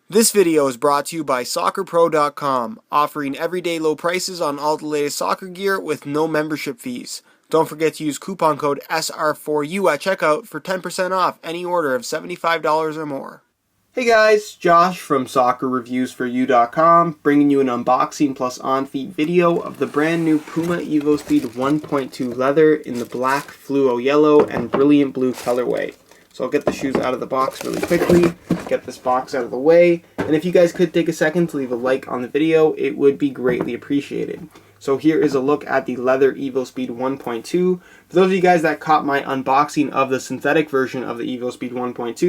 This video is brought to you by SoccerPro.com, offering everyday low prices on all the latest soccer gear with no membership fees. Don't forget to use coupon code SR4U at checkout for 10% off any order of $75 or more. Hey guys, Josh from SoccerReviewsForYou.com, bringing you an unboxing plus on-feet video of the brand new Puma evoSPEED 1.2 leather in the black, fluo yellow, and brilliant blue colorway. So I'll get the shoes out of the box really quickly, get this box out of the way, and if you guys could take a second to leave a like on the video, it would be greatly appreciated. So here is a look at the leather evoSPEED 1.2. For those of you guys that caught my unboxing of the synthetic version of the evoSPEED 1.2,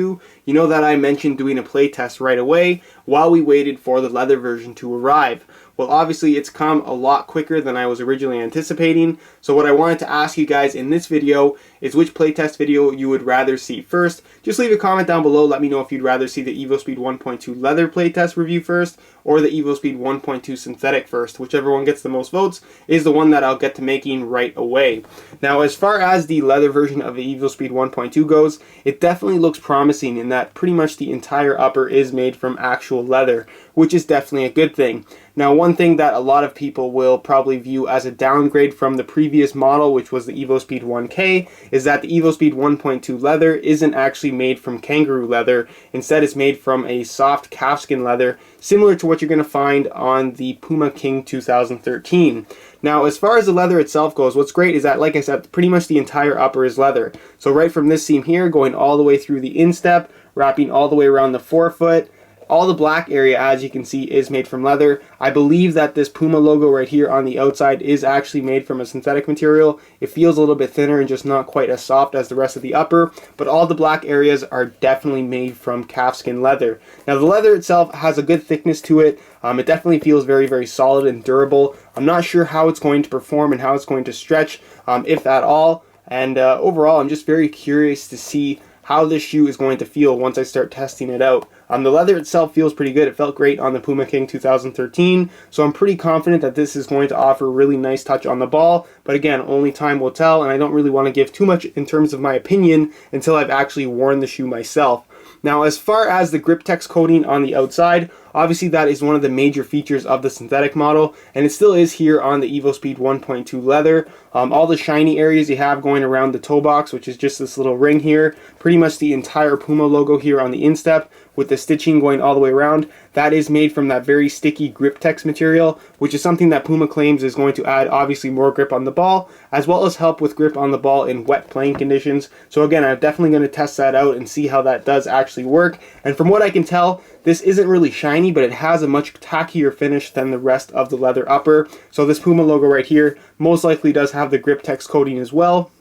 you know that I mentioned doing a play test right away while we waited for the leather version to arrive. Well, obviously it's come a lot quicker than I was originally anticipating, so what I wanted to ask you guys in this video is which playtest video you would rather see first. Just leave a comment down below, let me know if you'd rather see the evoSPEED 1.2 leather playtest review first or the evoSPEED 1.2 synthetic first. Whichever one gets the most votes is the one that I'll get to making right away. Now, as far as the leather version of the evoSPEED 1.2 goes, it definitely looks promising in that pretty much the entire upper is made from actual leather, which is definitely a good thing. Now, one thing that a lot of people will probably view as a downgrade from the previous model, which was the evoSPEED 1K, is that the evoSPEED 1.2 leather isn't actually made from kangaroo leather. Instead, it's made from a soft calfskin leather, similar to what you're going to find on the Puma King 2013. Now, as far as the leather itself goes, what's great is that, like I said, pretty much the entire upper is leather. So right from this seam here, going all the way through the instep, wrapping all the way around the forefoot, all the black area, as you can see, is made from leather. I believe that this Puma logo right here on the outside is actually made from a synthetic material. It feels a little bit thinner and just not quite as soft as the rest of the upper, but all the black areas are definitely made from calfskin leather. Now, the leather itself has a good thickness to it. It definitely feels very, very solid and durable. I'm not sure how it's going to perform and how it's going to stretch, if at all. And overall, I'm just very curious to see how this shoe is going to feel once I start testing it out. The leather itself feels pretty good. It felt great on the Puma King 2013, so I'm pretty confident that this is going to offer a really nice touch on the ball, but again, only time will tell, and I don't really want to give too much in terms of my opinion until I've actually worn the shoe myself. Now, as far as the Grip-Tex coating on the outside, obviously that is one of the major features of the synthetic model, and it still is here on the evoSPEED 1.2 leather. All the shiny areas you have going around the toe box, which is just this little ring here, pretty much the entire Puma logo here on the instep, with the stitching going all the way around, that is made from that very sticky Grip-Tex material, which is something that Puma claims is going to add obviously more grip on the ball, as well as help with grip on the ball in wet playing conditions. So again, I'm definitely going to test that out and see how that does actually work. And from what I can tell, this isn't really shiny, but it has a much tackier finish than the rest of the leather upper. So this Puma logo right here most likely does have the Grip-Tex coating as well.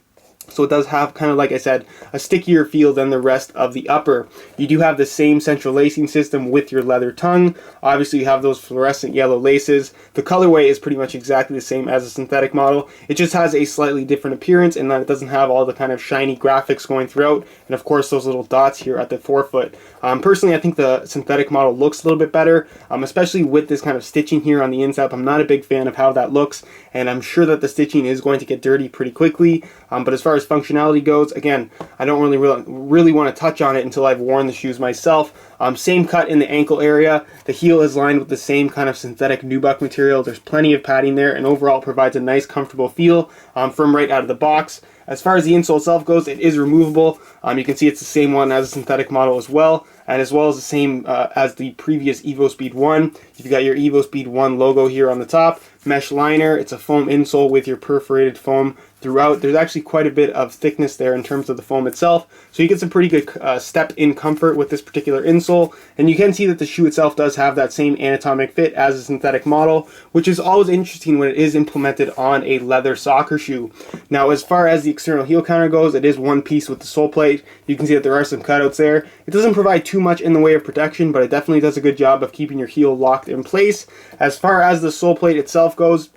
So it does have, kind of like I said, a stickier feel than the rest of the upper. You do have the same central lacing system with your leather tongue. Obviously you have those fluorescent yellow laces. The colorway is pretty much exactly the same as a synthetic model. It just has a slightly different appearance in that it doesn't have all the kind of shiny graphics going throughout, and of course those little dots here at the forefoot. Personally, I think the synthetic model looks a little bit better, especially with this kind of stitching here on the instep. I'm not a big fan of how that looks, and I'm sure that the stitching is going to get dirty pretty quickly. But as far as functionality goes, again, I don't really want to touch on it until I've worn the shoes myself. Same cut in the ankle area. The heel is lined with the same kind of synthetic nubuck material. There's plenty of padding there, and overall it provides a nice, comfortable feel from right out of the box. As far as the insole itself goes, it is removable. You can see it's the same one as a synthetic model as well as the same as the previous evoSPEED 1. You've got your evoSPEED 1 logo here on the top. Mesh liner. It's a foam insole with your perforated foam throughout. There's actually quite a bit of thickness there in terms of the foam itself, so you get some pretty good step in comfort with this particular insole. And you can see that the shoe itself does have that same anatomic fit as a synthetic model, which is always interesting when it is implemented on a leather soccer shoe. Now, as far as the external heel counter goes, it is one piece with the sole plate. You can see that there are some cutouts there. It doesn't provide too much in the way of protection, but it definitely does a good job of keeping your heel locked in place. As far as the sole plate itself goes,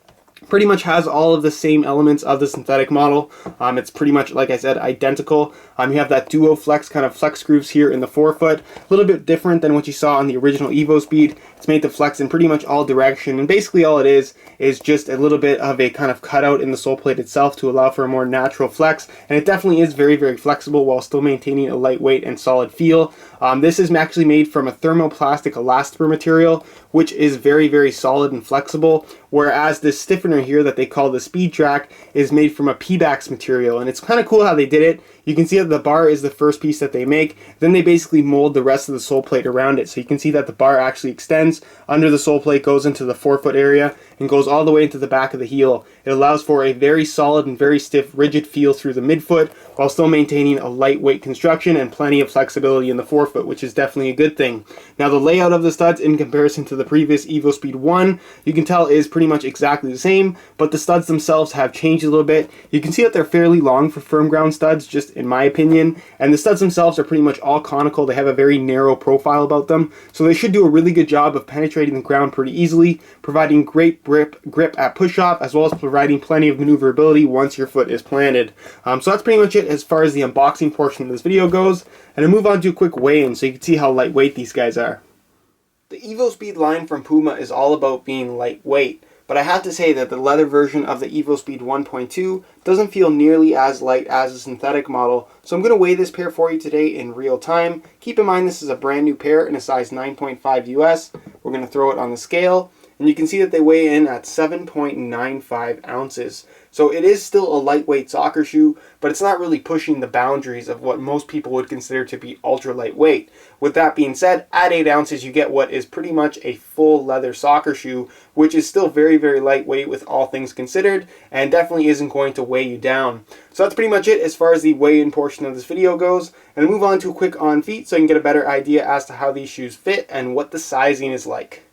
Pretty much has all of the same elements of the synthetic model. It's pretty much, like I said, identical. You have that duo flex kind of flex grooves here in the forefoot. A little bit different than what you saw on the original evoSPEED. It's made to flex in pretty much all direction, and basically all it is just a little bit of a kind of cutout in the sole plate itself to allow for a more natural flex, and it definitely is very, very flexible while still maintaining a lightweight and solid feel. This is actually made from a thermoplastic elastomer material, which is very, very solid and flexible, whereas this stiffener here that they call the Speed Track is made from a PBAX material, and it's kind of cool how they did it. You can see that the bar is the first piece that they make, then they basically mold the rest of the sole plate around it. So you can see that the bar actually extends under the sole plate, goes into the forefoot area, and goes all the way into the back of the heel. It allows for a very solid and very stiff, rigid feel through the midfoot, while still maintaining a lightweight construction and plenty of flexibility in the forefoot, which is definitely a good thing. Now the layout of the studs in comparison to the previous evoSPEED 1, you can tell is pretty much exactly the same, but the studs themselves have changed a little bit. You can see that they're fairly long for firm ground studs, just in my opinion, and the studs themselves are pretty much all conical. They have a very narrow profile about them, so they should do a really good job of penetrating the ground pretty easily, providing great grip at push-off, as well as providing plenty of maneuverability once your foot is planted. So that's pretty much it as far as the unboxing portion of this video goes, and I'll move on to a quick weigh-in so you can see how lightweight these guys are. The evoSPEED line from Puma is all about being lightweight, but I have to say that the leather version of the evoSPEED 1.2 doesn't feel nearly as light as the synthetic model, so I'm going to weigh this pair for you today in real time. Keep in mind this is a brand new pair in a size 9.5 US. We're going to throw it on the scale, and you can see that they weigh in at 7.95 ounces. So it is still a lightweight soccer shoe, but it's not really pushing the boundaries of what most people would consider to be ultra lightweight. With that being said, at 8 ounces you get what is pretty much a full leather soccer shoe, which is still very, very lightweight with all things considered, and definitely isn't going to weigh you down. So that's pretty much it as far as the weigh-in portion of this video goes, and I'll move on to a quick on feet so you can get a better idea as to how these shoes fit and what the sizing is like.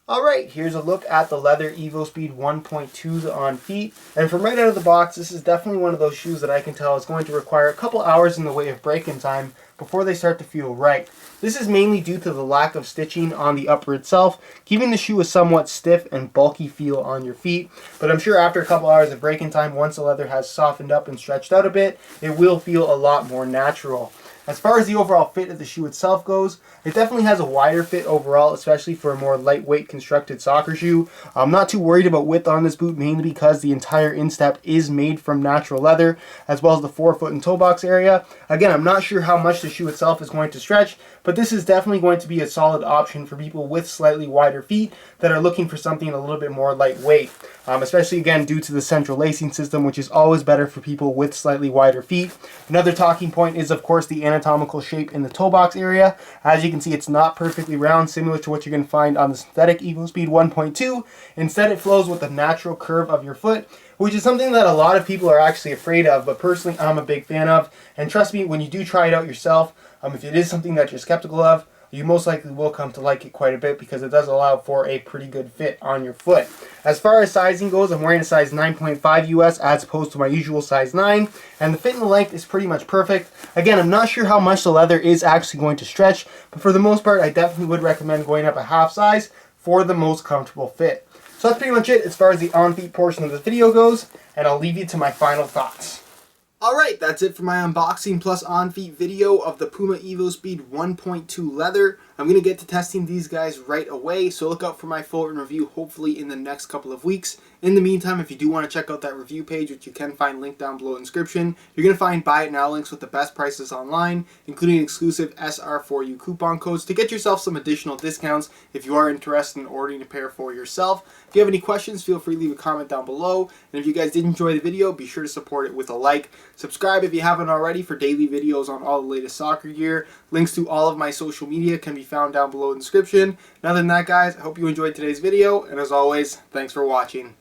Alright, here's a look at the leather evoSPEED 1.2s on feet, and from right out of the box, this is definitely one of those shoes that I can tell is going to require a couple hours in the way of break-in time before they start to feel right. This is mainly due to the lack of stitching on the upper itself, giving the shoe a somewhat stiff and bulky feel on your feet, but I'm sure after a couple hours of break-in time, once the leather has softened up and stretched out a bit, it will feel a lot more natural. As far as the overall fit of the shoe itself goes, it definitely has a wider fit overall, especially for a more lightweight constructed soccer shoe. I'm not too worried about width on this boot, mainly because the entire instep is made from natural leather, as well as the forefoot and toe box area. Again, I'm not sure how much the shoe itself is going to stretch, but this is definitely going to be a solid option for people with slightly wider feet that are looking for something a little bit more lightweight. Especially again due to the central lacing system, which is always better for people with slightly wider feet. Another talking point is of course the anatomical shape in the toe box area. As you can see, it's not perfectly round, similar to what you're going to find on the synthetic evoSPEED 1.2. Instead, it flows with the natural curve of your foot, which is something that a lot of people are actually afraid of, but personally I'm a big fan of. And trust me, when you do try it out yourself, if it is something that you're skeptical of, you most likely will come to like it quite a bit because it does allow for a pretty good fit on your foot. As far as sizing goes, I'm wearing a size 9.5 US as opposed to my usual size 9, and the fit and the length is pretty much perfect. Again, I'm not sure how much the leather is actually going to stretch, but for the most part I definitely would recommend going up a half size for the most comfortable fit. So that's pretty much it as far as the on-feet portion of the video goes, and I'll leave you to my final thoughts. Alright, that's it for my unboxing plus on-feet video of the Puma evoSPEED 1.2 leather. I'm going to get to testing these guys right away, so look out for my full review hopefully in the next couple of weeks. In the meantime, if you do want to check out that review page, which you can find linked down below in the description, you're going to find buy it now links with the best prices online, including exclusive SR4U coupon codes to get yourself some additional discounts if you are interested in ordering a pair for yourself. If you have any questions, feel free to leave a comment down below, and if you guys did enjoy the video, be sure to support it with a like. Subscribe if you haven't already for daily videos on all the latest soccer gear. Links to all of my social media can be found down below in the description. And other than that, guys, I hope you enjoyed today's video, and as always, thanks for watching.